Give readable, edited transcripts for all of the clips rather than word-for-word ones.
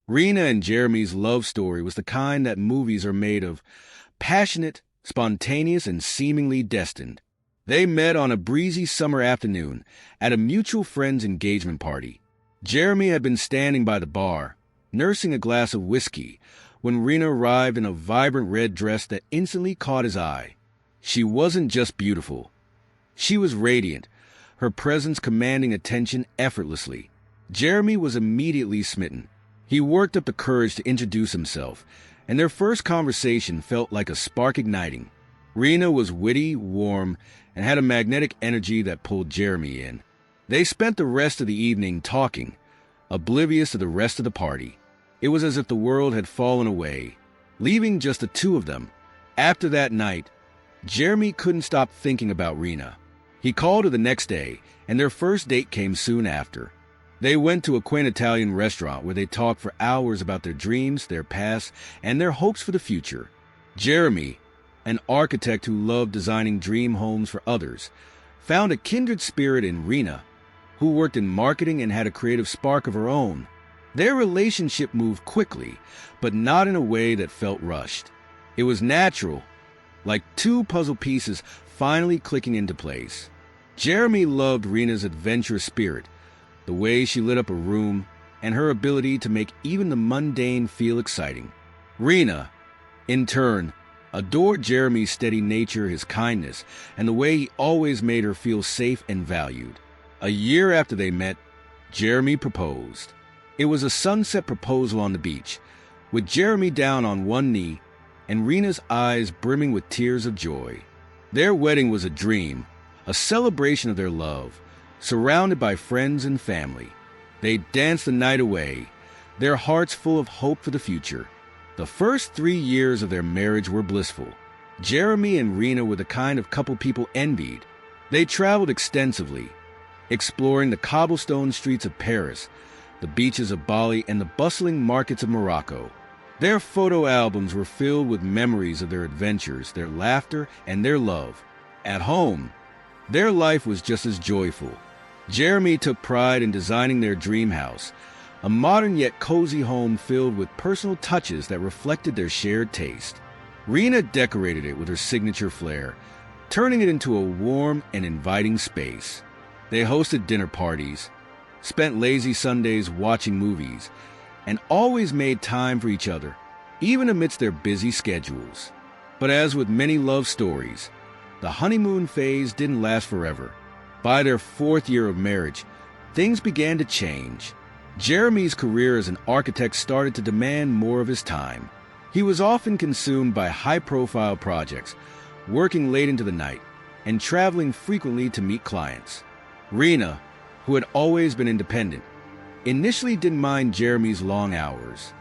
Reena and Jeremy's love story was the kind that movies are made of: passionate, spontaneous, and seemingly destined. They met on a breezy summer afternoon at a mutual friend's engagement party. Jeremy had been standing by the bar, nursing a glass of whiskey, when Reena arrived in a vibrant red dress that instantly caught his eye. She wasn't just beautiful. She was radiant, her presence commanding attention effortlessly. Jeremy was immediately smitten. He worked up the courage to introduce himself, and their first conversation felt like a spark igniting. Reena was witty, warm, and had a magnetic energy that pulled Jeremy in. They spent the rest of the evening talking, oblivious to the rest of the party. It was as if the world had fallen away, leaving just the two of them. After that night, Jeremy couldn't stop thinking about Reena. He called her the next day, and their first date came soon after. They went to a quaint Italian restaurant where they talked for hours about their dreams, their past, and their hopes for the future. Jeremy, an architect who loved designing dream homes for others, found a kindred spirit in Reena, who worked in marketing and had a creative spark of her own. Their relationship moved quickly, but not in a way that felt rushed. It was natural, like two puzzle pieces finally clicking into place. Jeremy loved Reena's adventurous spirit, the way she lit up a room, and her ability to make even the mundane feel exciting. Reena, in turn, adored Jeremy's steady nature, his kindness, and the way he always made her feel safe and valued. A year after they met, Jeremy proposed. It was a sunset proposal on the beach, with Jeremy down on one knee and Reena's eyes brimming with tears of joy. Their wedding was a dream, a celebration of their love, surrounded by friends and family. They danced the night away, their hearts full of hope for the future. The first 3 years of their marriage were blissful. Jeremy and Reena were the kind of couple people envied. They traveled extensively, exploring the cobblestone streets of Paris, the beaches of Bali, and the bustling markets of Morocco. Their photo albums were filled with memories of their adventures, their laughter, and their love. At home, their life was just as joyful. Jeremy took pride in designing their dream house, a modern yet cozy home filled with personal touches that reflected their shared taste. Reena decorated it with her signature flair, turning it into a warm and inviting space. They hosted dinner parties, spent lazy Sundays watching movies, and always made time for each other, even amidst their busy schedules. But as with many love stories, the honeymoon phase didn't last forever. By their 4th year of marriage, things began to change. Jeremy's career as an architect started to demand more of his time. He was often consumed by high-profile projects, working late into the night, and traveling frequently to meet clients. Reena, who had always been independent, initially didn't mind Jeremy's long hours.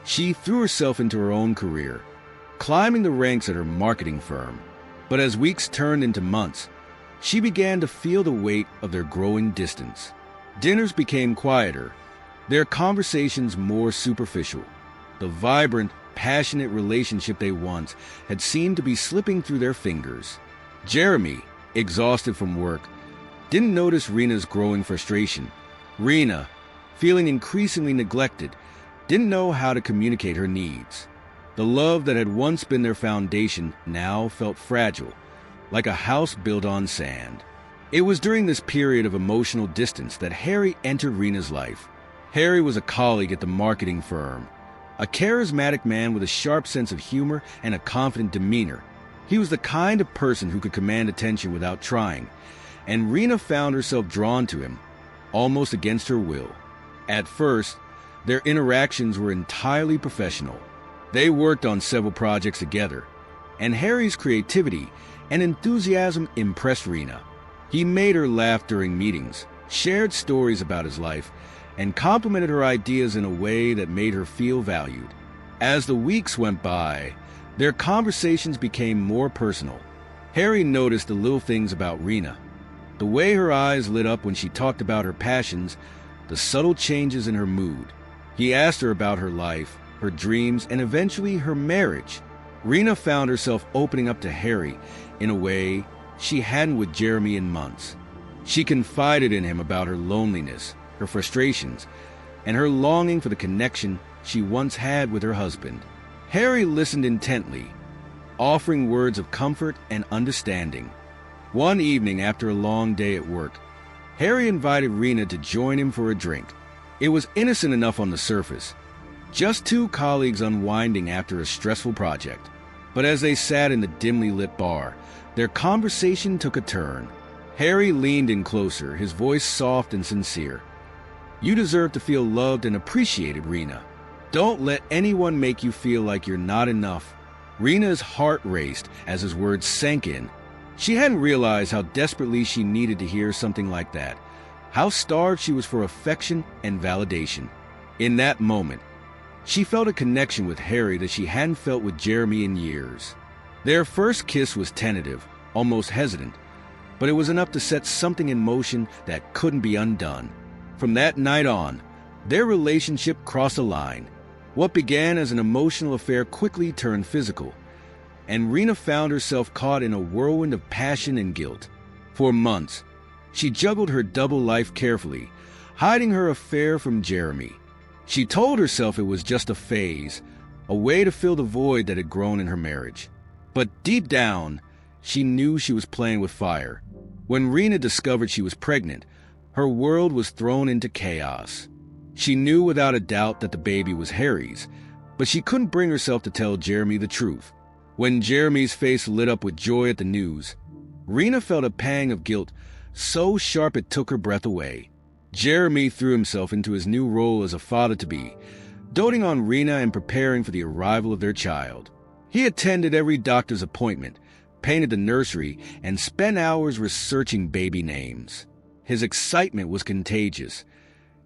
She threw herself into her own career, climbing the ranks at her marketing firm. But as weeks turned into months, she began to feel the weight of their growing distance. Dinners became quieter, their conversations more superficial. The vibrant, passionate relationship they once had seemed to be slipping through their fingers. Jeremy, exhausted from work, didn't notice Reena's growing frustration. Reena, feeling increasingly neglected, didn't know how to communicate her needs. The love that had once been their foundation now felt fragile, like a house built on sand. It was during this period of emotional distance that Harry entered Reena's life. Harry was a colleague at the marketing firm, a charismatic man with a sharp sense of humor and a confident demeanor. He was the kind of person who could command attention without trying, and Reena found herself drawn to him, almost against her will. At first, their interactions were entirely professional. They worked on several projects together, and Harry's creativity and enthusiasm impressed Reena. He made her laugh during meetings, shared stories about his life, and complimented her ideas in a way that made her feel valued. As the weeks went by, their conversations became more personal. Harry noticed the little things about Reena, the way her eyes lit up when she talked about her passions, the subtle changes in her mood. He asked her about her life, her dreams, and eventually her marriage. Reena found herself opening up to Harry in a way she hadn't with Jeremy in months. She confided in him about her loneliness, her frustrations, and her longing for the connection she once had with her husband. Harry listened intently, offering words of comfort and understanding. One evening after a long day at work, Harry invited Reena to join him for a drink. It was innocent enough on the surface, just two colleagues unwinding after a stressful project. But as they sat in the dimly lit bar, their conversation took a turn. Harry leaned in closer, his voice soft and sincere. "You deserve to feel loved and appreciated, Reena. Don't let anyone make you feel like you're not enough." Reena's heart raced as his words sank in. She hadn't realized how desperately she needed to hear something like that, how starved she was for affection and validation. In that moment, she felt a connection with Harry that she hadn't felt with Jeremy in years. Their first kiss was tentative, almost hesitant, but it was enough to set something in motion that couldn't be undone. From that night on, their relationship crossed a line. What began as an emotional affair quickly turned physical, and Reena found herself caught in a whirlwind of passion and guilt. For months, she juggled her double life carefully, hiding her affair from Jeremy. She told herself it was just a phase, a way to fill the void that had grown in her marriage. But deep down, she knew she was playing with fire. When Reena discovered she was pregnant, her world was thrown into chaos. She knew without a doubt that the baby was Harry's, but she couldn't bring herself to tell Jeremy the truth. When Jeremy's face lit up with joy at the news, Reena felt a pang of guilt so sharp it took her breath away. Jeremy threw himself into his new role as a father-to-be, doting on Reena and preparing for the arrival of their child. He attended every doctor's appointment, painted the nursery, and spent hours researching baby names. His excitement was contagious,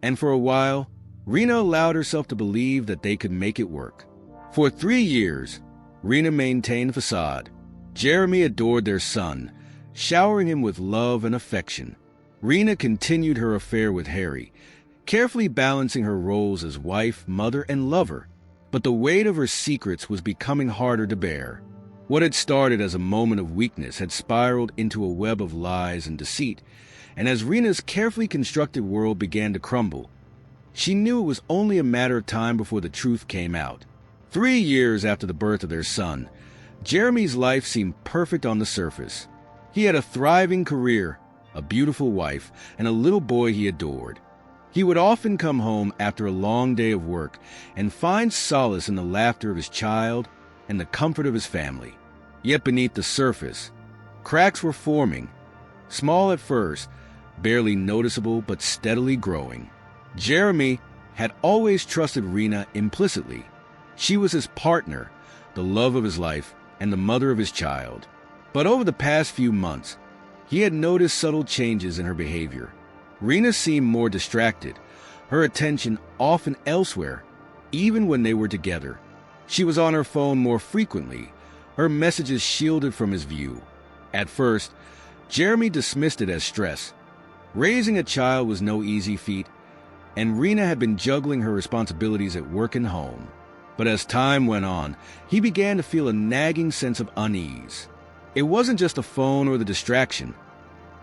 and for a while, Reena allowed herself to believe that they could make it work. For 3 years, Reena maintained facade. Jeremy adored their son, showering him with love and affection. Reena continued her affair with Harry, carefully balancing her roles as wife, mother, and lover. But the weight of her secrets was becoming harder to bear. What had started as a moment of weakness had spiraled into a web of lies and deceit, and as Reena's carefully constructed world began to crumble, she knew it was only a matter of time before the truth came out. 3 years after the birth of their son, Jeremy's life seemed perfect on the surface. He had a thriving career, a beautiful wife, and a little boy he adored. He would often come home after a long day of work and find solace in the laughter of his child and the comfort of his family. Yet beneath the surface, cracks were forming, small at first, barely noticeable but steadily growing. Jeremy had always trusted Reena implicitly. She was his partner, the love of his life, and the mother of his child. But over the past few months, he had noticed subtle changes in her behavior. Reena seemed more distracted, her attention often elsewhere, even when they were together. She was on her phone more frequently, her messages shielded from his view. At first, Jeremy dismissed it as stress. Raising a child was no easy feat, and Reena had been juggling her responsibilities at work and home. But as time went on, he began to feel a nagging sense of unease. It wasn't just the phone or the distraction.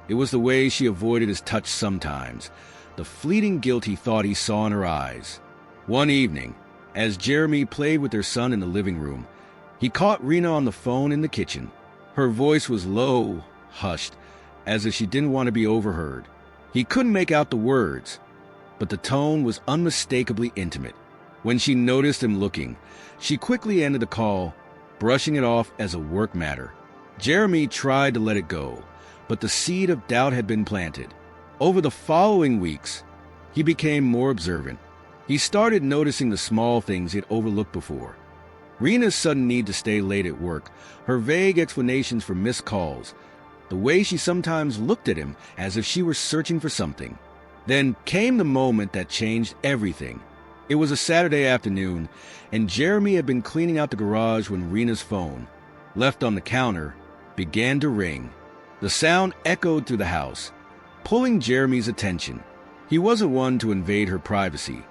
It was the way she avoided his touch sometimes, the fleeting guilt he thought he saw in her eyes. One evening, as Jeremy played with their son in the living room, he caught Reena on the phone in the kitchen. Her voice was low, hushed, as if she didn't want to be overheard. He couldn't make out the words, but the tone was unmistakably intimate. When she noticed him looking, she quickly ended the call, brushing it off as a work matter. Jeremy tried to let it go, but the seed of doubt had been planted. Over the following weeks, he became more observant. He started noticing the small things he'd overlooked before. Reena's sudden need to stay late at work, her vague explanations for missed calls, the way she sometimes looked at him as if she were searching for something. Then came the moment that changed everything. It was a Saturday afternoon, and Jeremy had been cleaning out the garage when Reena's phone, left on the counter, began to ring. The sound echoed through the house, pulling Jeremy's attention. He wasn't one to invade her privacy,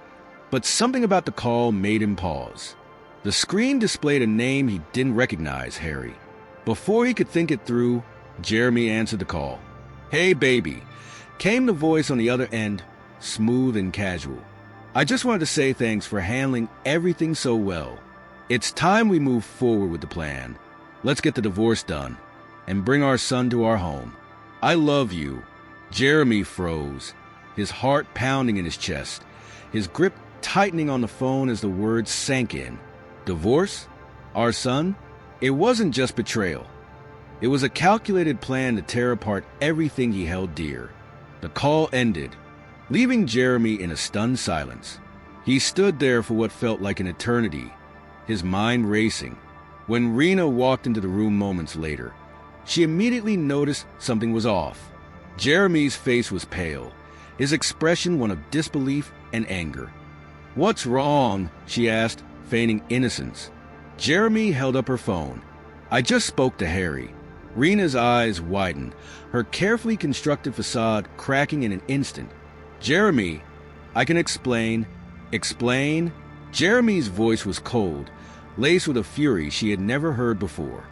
but something about the call made him pause. The screen displayed a name he didn't recognize, Harry. Before he could think it through, Jeremy answered the call. "Hey, baby," came the voice on the other end, smooth and casual. I just wanted to say thanks for handling everything so well. It's time we move forward with the plan. Let's get the divorce done and bring our son to our home. I love you." Jeremy froze, his heart pounding in his chest, his grip tightening on the phone as the words sank in. Divorce? Our son? It wasn't just betrayal. It was a calculated plan to tear apart everything he held dear. The call ended, leaving Jeremy in a stunned silence. He stood there for what felt like an eternity, his mind racing. When Reena walked into the room moments later, she immediately noticed something was off. Jeremy's face was pale, his expression one of disbelief and anger. "What's wrong?" she asked, feigning innocence. Jeremy held up her phone. "I just spoke to Harry." Reena's eyes widened, her carefully constructed facade cracking in an instant. "Jeremy, I can explain." "Explain?" Jeremy's voice was cold, laced with a fury she had never heard before.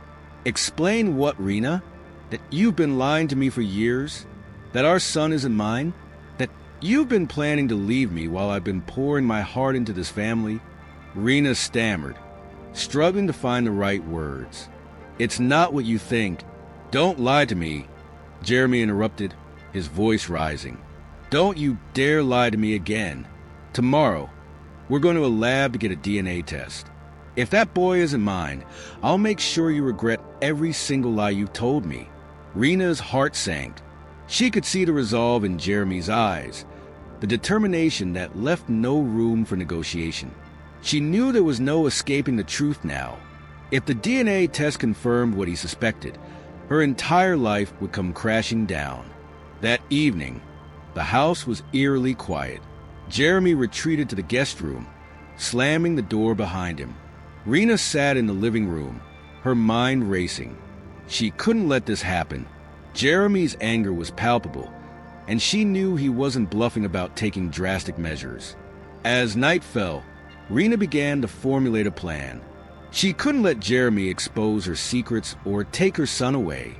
"Explain what, Reena? That you've been lying to me for years? That our son isn't mine? That you've been planning to leave me while I've been pouring my heart into this family?" Reena stammered, struggling to find the right words. "It's not what you think. Don't lie to me," Jeremy interrupted, his voice rising. "Don't you dare lie to me again. Tomorrow, we're going to a lab to get a DNA test. If that boy isn't mine, I'll make sure you regret every single lie you told me." Reena's heart sank. She could see the resolve in Jeremy's eyes, the determination that left no room for negotiation. She knew there was no escaping the truth now. If the DNA test confirmed what he suspected, her entire life would come crashing down. That evening, the house was eerily quiet. Jeremy retreated to the guest room, slamming the door behind him. Reena sat in the living room, her mind racing. She couldn't let this happen. Jeremy's anger was palpable, and she knew he wasn't bluffing about taking drastic measures. As night fell, Reena began to formulate a plan. She couldn't let Jeremy expose her secrets or take her son away.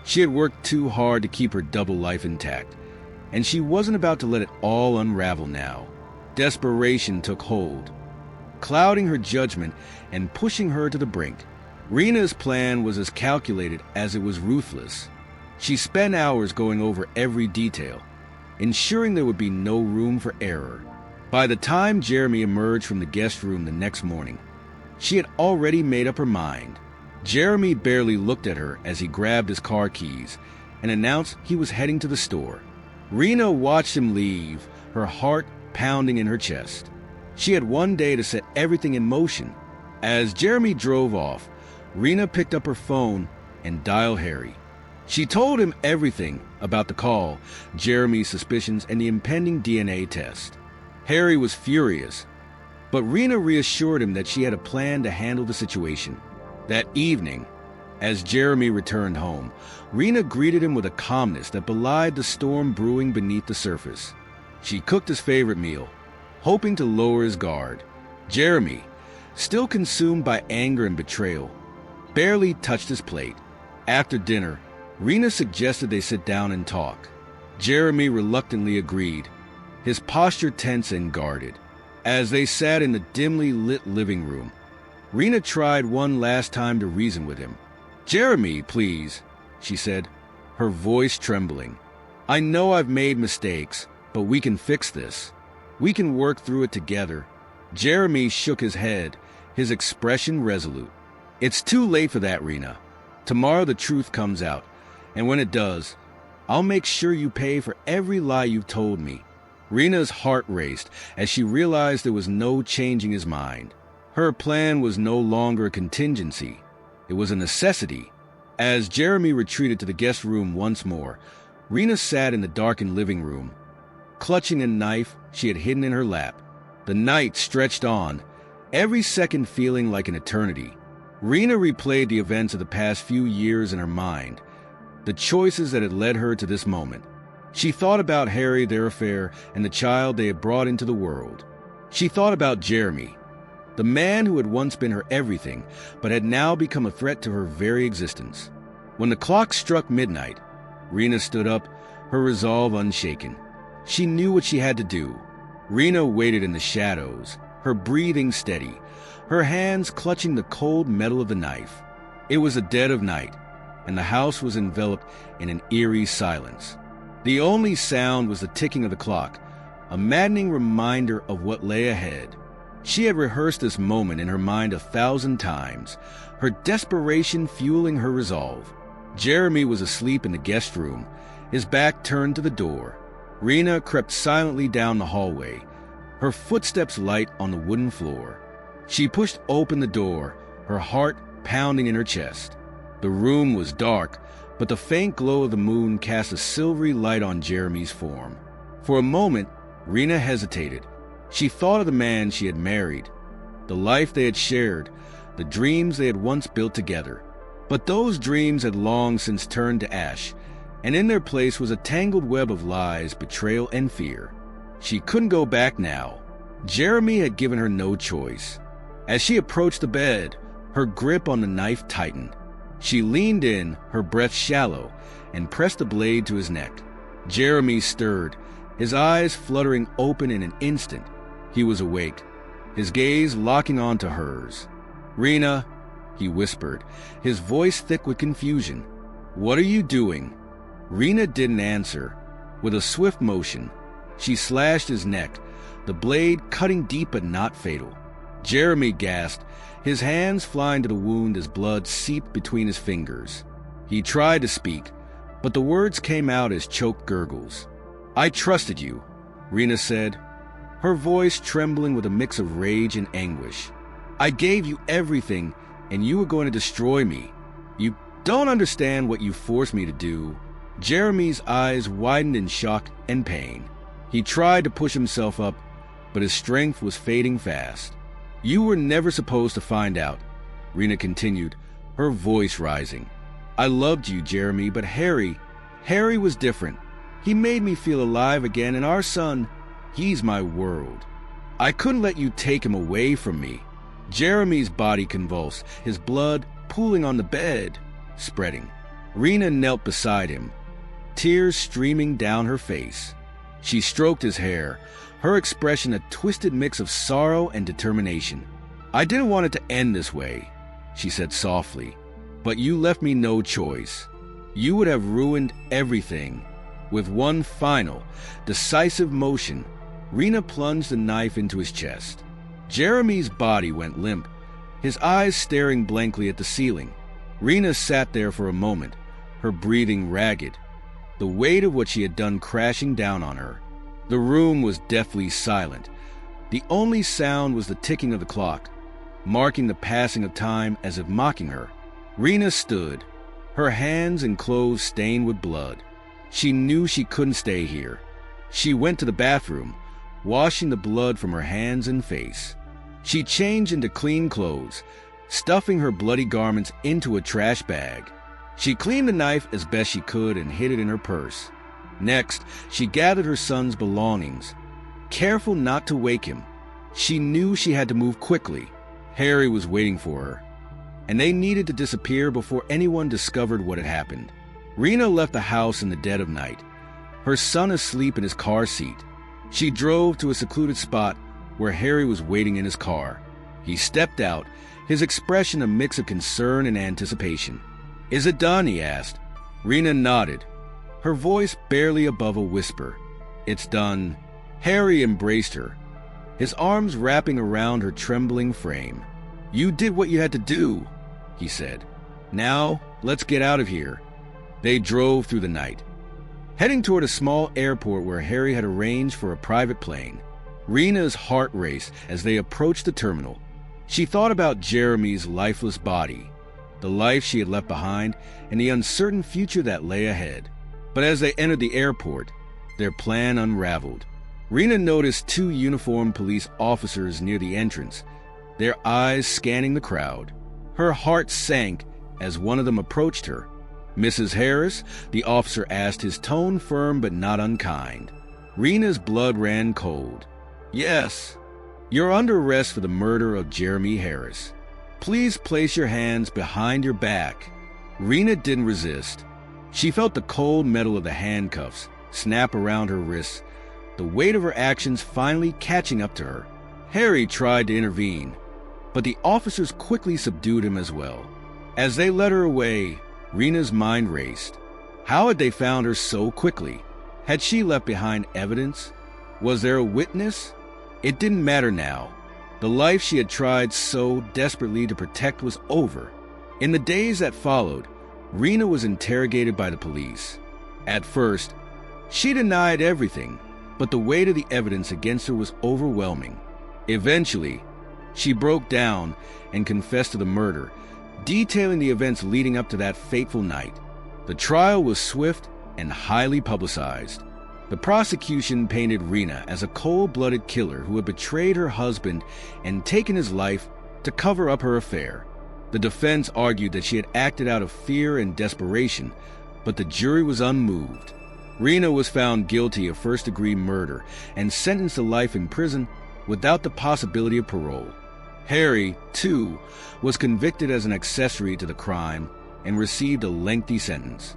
She had worked too hard to keep her double life intact, and she wasn't about to let it all unravel now. Desperation took hold, clouding her judgment and pushing her to the brink. Reena's plan was as calculated as it was ruthless. She spent hours going over every detail, ensuring there would be no room for error. By the time Jeremy emerged from the guest room the next morning, she had already made up her mind. Jeremy barely looked at her as he grabbed his car keys and announced he was heading to the store. Reena watched him leave, her heart pounding in her chest. She had one day to set everything in motion. As Jeremy drove off, Reena picked up her phone and dialed Harry. She told him everything about the call, Jeremy's suspicions, and the impending DNA test. Harry was furious, but Reena reassured him that she had a plan to handle the situation. That evening, as Jeremy returned home, Reena greeted him with a calmness that belied the storm brewing beneath the surface. She cooked his favorite meal, hoping to lower his guard. Jeremy, still consumed by anger and betrayal, barely touched his plate. After dinner, Reena suggested they sit down and talk. Jeremy reluctantly agreed, his posture tense and guarded. As they sat in the dimly lit living room, Reena tried one last time to reason with him. "Jeremy, please," she said, her voice trembling. "I know I've made mistakes, but we can fix this. We can work through it together." Jeremy shook his head, his expression resolute. "It's too late for that, Reena. Tomorrow the truth comes out, and when it does, I'll make sure you pay for every lie you've told me." Reena's heart raced as she realized there was no changing his mind. Her plan was no longer a contingency. It was a necessity. As Jeremy retreated to the guest room once more, Reena sat in the darkened living room, clutching a knife she had hidden in her lap. The night stretched on, every second feeling like an eternity. Reena replayed the events of the past few years in her mind, the choices that had led her to this moment. She thought about Harry, their affair, and the child they had brought into the world. She thought about Jeremy, the man who had once been her everything, but had now become a threat to her very existence. When the clock struck midnight, Reena stood up, her resolve unshaken. She knew what she had to do. Reena waited in the shadows, her breathing steady, her hands clutching the cold metal of the knife. It was the dead of night, and the house was enveloped in an eerie silence. The only sound was the ticking of the clock, a maddening reminder of what lay ahead. She had rehearsed this moment in her mind 1,000 times, her desperation fueling her resolve. Jeremy was asleep in the guest room, his back turned to the door. Reena crept silently down the hallway, her footsteps light on the wooden floor. She pushed open the door, her heart pounding in her chest. The room was dark, but the faint glow of the moon cast a silvery light on Jeremy's form. For a moment, Reena hesitated. She thought of the man she had married, the life they had shared, the dreams they had once built together. But those dreams had long since turned to ash, and in their place was a tangled web of lies, betrayal, and fear. She couldn't go back now. Jeremy had given her no choice. As she approached the bed, her grip on the knife tightened. She leaned in, her breath shallow, and pressed the blade to his neck. Jeremy stirred, his eyes fluttering open in an instant. He was awake, his gaze locking onto hers. "Reena," he whispered, his voice thick with confusion. "What are you doing?" Reena didn't answer. With a swift motion, she slashed his neck, the blade cutting deep but not fatal. Jeremy gasped, his hands flying to the wound as blood seeped between his fingers. He tried to speak, but the words came out as choked gurgles. "I trusted you," Reena said, her voice trembling with a mix of rage and anguish. "I gave you everything, and you were going to destroy me. You don't understand what you forced me to do." Jeremy's eyes widened in shock and pain. He tried to push himself up, but his strength was fading fast. "You were never supposed to find out," Reena continued, her voice rising. "I loved you, Jeremy, but Harry was different. He made me feel alive again, and our son, he's my world. I couldn't let you take him away from me." Jeremy's body convulsed, his blood pooling on the bed, spreading. Reena knelt beside him, tears streaming down her face. She stroked his hair, her expression a twisted mix of sorrow and determination. "I didn't want it to end this way," she said softly, "but you left me no choice. You would have ruined everything." With one final, decisive motion, Reena plunged the knife into his chest. Jeremy's body went limp, his eyes staring blankly at the ceiling. Reena sat there for a moment, her breathing ragged, the weight of what she had done crashing down on her. The room was deathly silent. The only sound was the ticking of the clock, marking the passing of time as if mocking her. Reena stood, her hands and clothes stained with blood. She knew she couldn't stay here. She went to the bathroom, washing the blood from her hands and face. She changed into clean clothes, stuffing her bloody garments into a trash bag. She cleaned the knife as best she could and hid it in her purse. Next, she gathered her son's belongings, careful not to wake him. She knew she had to move quickly. Harry was waiting for her, and they needed to disappear before anyone discovered what had happened. Reena left the house in the dead of night, her son asleep in his car seat. She drove to a secluded spot where Harry was waiting in his car. He stepped out, his expression a mix of concern and anticipation. "Is it done?" he asked. Reena nodded, her voice barely above a whisper. "It's done." Harry embraced her, his arms wrapping around her trembling frame. "You did what you had to do," he said. "Now, let's get out of here." They drove through the night, heading toward a small airport where Harry had arranged for a private plane. Reena's heart raced as they approached the terminal. She thought about Jeremy's lifeless body, the life she had left behind, and the uncertain future that lay ahead. But as they entered the airport, their plan unraveled. Reena noticed 2 uniformed police officers near the entrance, their eyes scanning the crowd. Her heart sank as one of them approached her. "Mrs. Harris?" the officer asked, his tone firm but not unkind. Reena's blood ran cold. "Yes. You're under arrest for the murder of Jeremy Harris. Please place your hands behind your back." Reena didn't resist. She felt the cold metal of the handcuffs snap around her wrists, the weight of her actions finally catching up to her. Harry tried to intervene, but the officers quickly subdued him as well. As they led her away, Reena's mind raced. How had they found her so quickly? Had she left behind evidence? Was there a witness? It didn't matter now. The life she had tried so desperately to protect was over. In the days that followed, Reena was interrogated by the police. At first, she denied everything, but the weight of the evidence against her was overwhelming. Eventually, she broke down and confessed to the murder, detailing the events leading up to that fateful night. The trial was swift and highly publicized. The prosecution painted Reena as a cold-blooded killer who had betrayed her husband and taken his life to cover up her affair. The defense argued that she had acted out of fear and desperation, but the jury was unmoved. Reena was found guilty of first-degree murder and sentenced to life in prison without the possibility of parole. Harry, too, was convicted as an accessory to the crime and received a lengthy sentence.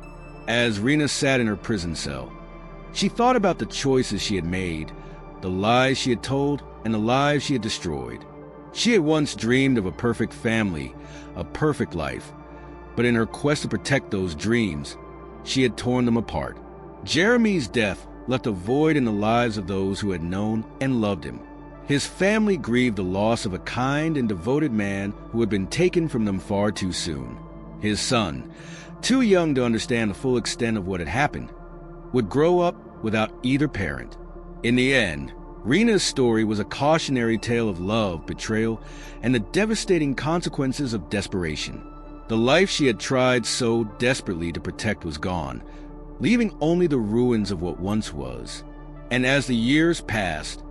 As Reena sat in her prison cell, she thought about the choices she had made, the lies she had told, and the lives she had destroyed. She had once dreamed of a perfect family, a perfect life, but in her quest to protect those dreams, she had torn them apart. Jeremy's death left a void in the lives of those who had known and loved him. His family grieved the loss of a kind and devoted man who had been taken from them far too soon. His son, too young to understand the full extent of what had happened, would grow up without either parent. In the end, Reena's story was a cautionary tale of love, betrayal, and the devastating consequences of desperation. The life she had tried so desperately to protect was gone, leaving only the ruins of what once was. And as the years passed,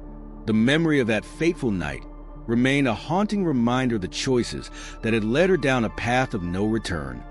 the memory of that fateful night remained a haunting reminder of the choices that had led her down a path of no return.